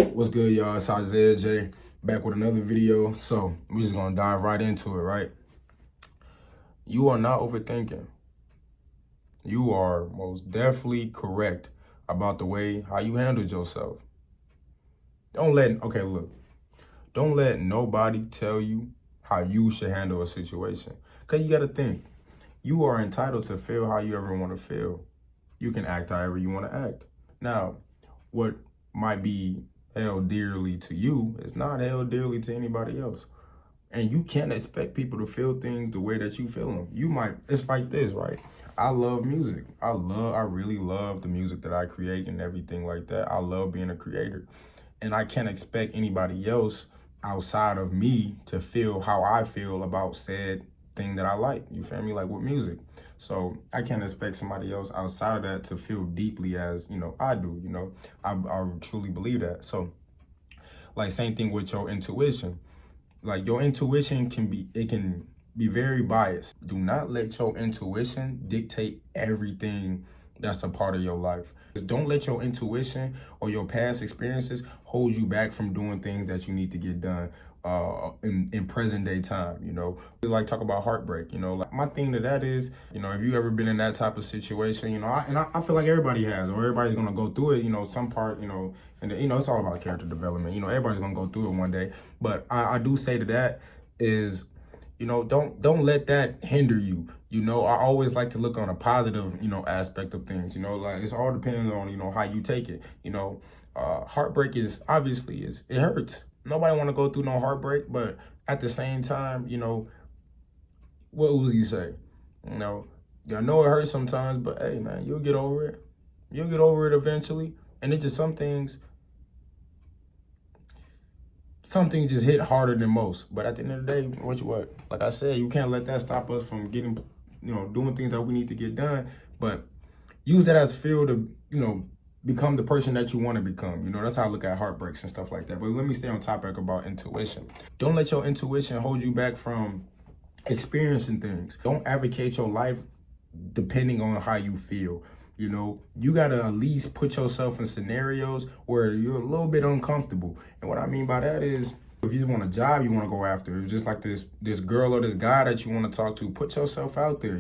What's good, y'all? It's Isaiah J back with another video. So we're just gonna dive right into it, right? You are not overthinking. You are most definitely correct about the way how you handled yourself. Don't let nobody tell you how you should handle a situation. Cause you gotta think, you are entitled to feel how you ever want to feel. You can act however you want to act. Now, what might be held dearly to you is not held dearly to anybody else. And you can't expect people to feel things the way that you feel them. It's like this, right? I love music. I really love the music that I create and everything like that. I love being a creator. And I can't expect anybody else outside of me to feel how I feel about said thing that I like. You feel me? Like with music. So I can't expect somebody else outside of that to feel deeply as, I do, I truly believe that. So like same thing with your intuition. Like your intuition can be very biased. Do not let your intuition dictate everything that's a part of your life. Just don't let your intuition or your past experiences hold you back from doing things that you need to get done in present day time. Like talk about heartbreak. Like my thing to that is, if you ever been in that type of situation, I feel like everybody has, or everybody's gonna go through it. Some part, and it's all about character development. Everybody's gonna go through it one day. But I do say to that is, don't let that hinder you. I always like to look on a positive, aspect of things. Like it's all depends on, how you take it. Heartbreak is obviously it hurts. Nobody want to go through no heartbreak, but at the same time, what Uzi say? I know it hurts sometimes, but hey man, you'll get over it. You'll get over it eventually. And it just some things just hit harder than most. But at the end of the day, what? Like I said, you can't let that stop us from getting, doing things that we need to get done. But use that as fuel to, become the person that you want to become. That's how I look at heartbreaks and stuff like that. But let me stay on topic about intuition. Don't let your intuition hold you back from experiencing things. Don't advocate your life depending on how you feel. You gotta at least put yourself in scenarios where you're a little bit uncomfortable. And what I mean by that is, if you want a job you want to go after, it's just like this girl or this guy that you want to talk to, put yourself out there.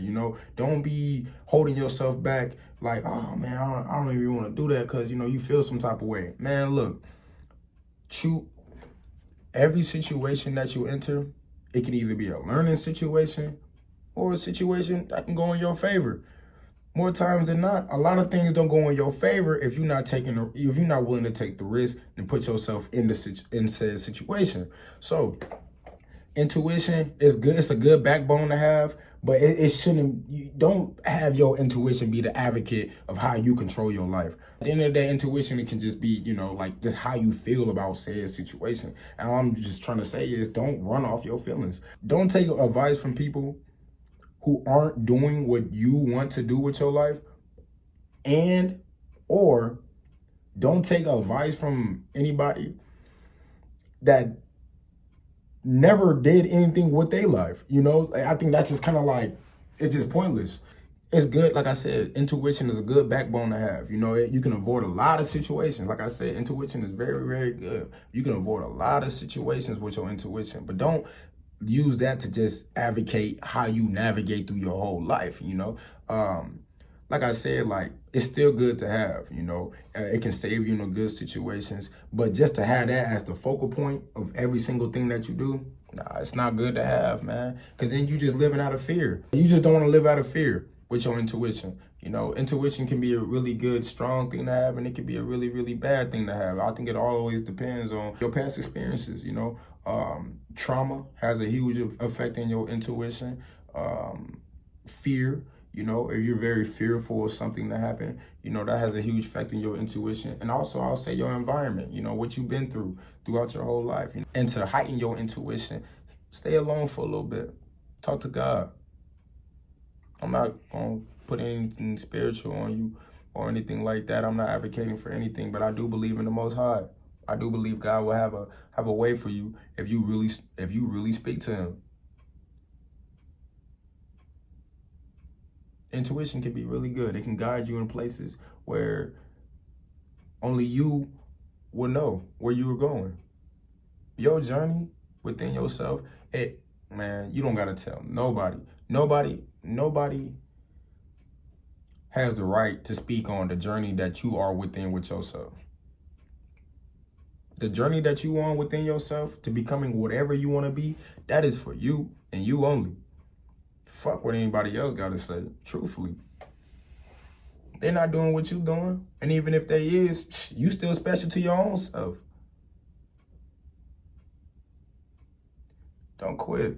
Don't be holding yourself back like, oh man, I don't even want to do that because you feel some type of way. Man, look, shoot, every situation that you enter, it can either be a learning situation or a situation that can go in your favor. More times than not, a lot of things don't go in your favor if you're not willing to take the risk and put yourself in said situation. So intuition is good. It's a good backbone to have, but it shouldn't. You don't have your intuition be the advocate of how you control your life. At the end of the day, intuition, it can just be, like just how you feel about said situation. And all I'm just trying to say is don't run off your feelings. Don't take advice from people who aren't doing what you want to do with your life, or don't take advice from anybody that never did anything with their life. I think that's just kind of like, it's just pointless. It's good. Like I said, intuition is a good backbone to have. You can avoid a lot of situations. Like I said, intuition is very, very good. You can avoid a lot of situations with your intuition, but don't use that to just advocate how you navigate through your whole life. Like I said, like it's still good to have. It can save you in good situations, but just to have that as the focal point of every single thing that you do, nah, it's not good to have, man. Because then you just living out of fear. You just don't want to live out of fear with your intuition. Intuition can be a really good, strong thing to have, and it can be a really, really bad thing to have. I think it always depends on your past experiences. Trauma has a huge effect in your intuition. Fear, if you're very fearful of something to happen, that has a huge effect in your intuition. And also, I'll say your environment, what you've been through throughout your whole life. And to heighten your intuition, stay alone for a little bit. Talk to God. I'm not going to put anything spiritual on you or anything like that. I'm not advocating for anything, but I do believe in the Most High. I do believe God will have a way for you if you really speak to Him. Intuition can be really good. It can guide you in places where only you would know where you were going. Your journey within yourself, man, you don't gotta tell nobody. Nobody has the right to speak on the journey that you are within with yourself. The journey that you on within yourself to becoming whatever you want to be, that is for you and you only. Fuck what anybody else got to say, truthfully. They're not doing what you doing. And even if they is, you still special to your own self. Don't quit.